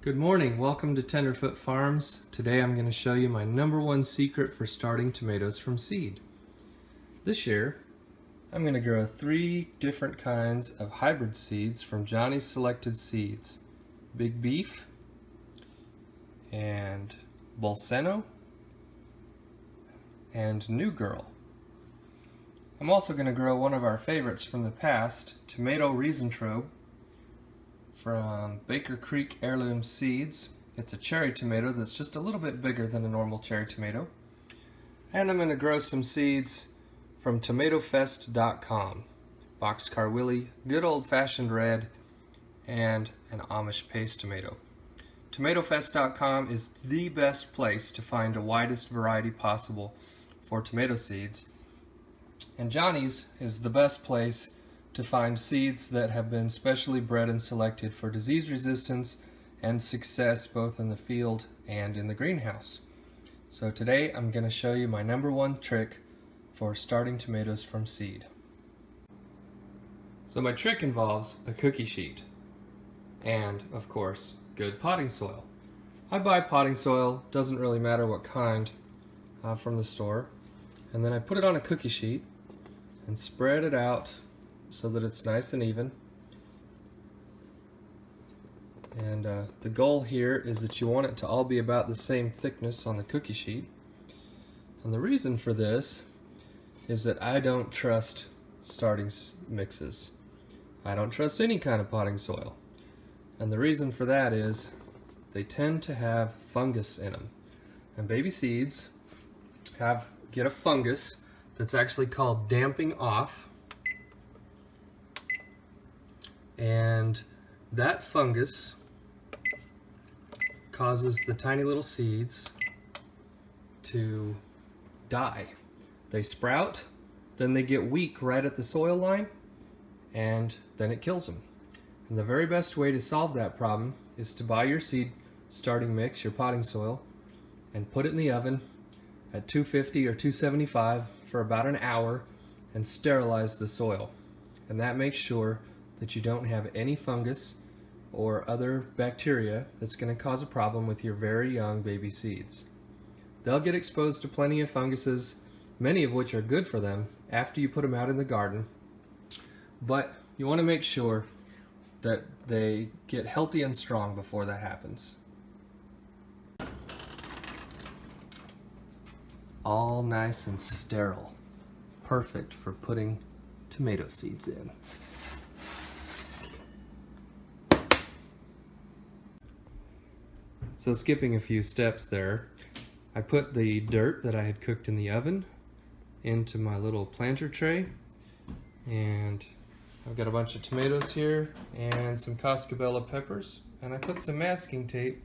Good morning, welcome to Tenderfoot Farms. Today I'm going to show you my #1 secret for starting tomatoes from seed. This year I'm going to grow 3 different kinds of hybrid seeds from Johnny's Selected Seeds. Big Beef and Bolseno and New Girl. I'm also going to grow one of our favorites from the past, Tomato Riesentraube, from Baker Creek Heirloom Seeds. It's a cherry tomato that's just a little bit bigger than a normal cherry tomato. And I'm going to grow some seeds from TomatoFest.com. Boxcar Willie, good old-fashioned red, and an Amish paste tomato. TomatoFest.com is the best place to find the widest variety possible for tomato seeds. And Johnny's is the best place to find seeds that have been specially bred and selected for disease resistance and success both in the field and in the greenhouse. So today I'm going to show you my #1 trick for starting tomatoes from seed. So my trick involves a cookie sheet and, of course, good potting soil. I buy potting soil, doesn't really matter what kind, from the store, and then I put it on a cookie sheet and spread it out so that it's nice and even. And the goal here is that you want it to all be about the same thickness on the cookie sheet. And the reason for this is that I don't trust starting mixes. I don't trust any kind of potting soil. And the reason for that is they tend to have fungus in them. And baby seeds get a fungus that's actually called damping off. And that fungus causes the tiny little seeds to die. They sprout, then they get weak right at the soil line, and then it kills them. And the very best way to solve that problem is to buy your seed starting mix, your potting soil, and put it in the oven at 250 or 275 for about an hour and sterilize the soil. And that makes sure that you don't have any fungus or other bacteria that's going to cause a problem with your very young baby seeds. They'll get exposed to plenty of funguses, many of which are good for them, after you put them out in the garden. But you want to make sure that they get healthy and strong before that happens. All nice and sterile. Perfect for putting tomato seeds in. So skipping a few steps there, I put the dirt that I had cooked in the oven into my little planter tray, and I've got a bunch of tomatoes here and some cascabella peppers, and I put some masking tape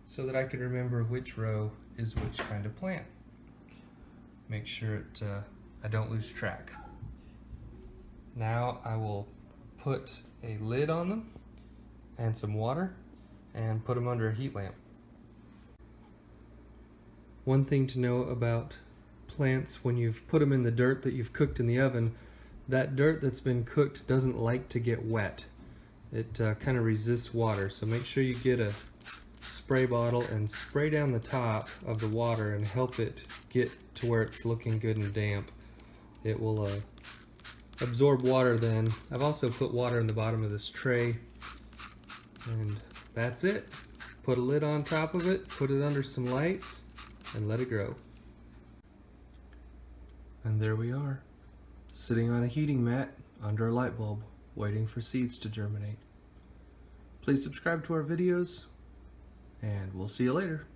so that I could remember which row is which kind of plant. Make sure I don't lose track. Now I will put a lid on them and some water and put them under a heat lamp. One thing to know about plants, when you've put them in the dirt that you've cooked in the oven, that dirt that's been cooked doesn't like to get wet. It kind of resists water, so make sure you get a spray bottle and spray down the top of the water and help it get to where it's looking good and damp. It will absorb water then. I've also put water in the bottom of this tray, and that's it. Put a lid on top of it, put it under some lights, and let it grow. And there we are, sitting on a heating mat under a light bulb, waiting for seeds to germinate. Please subscribe to our videos, and we'll see you later.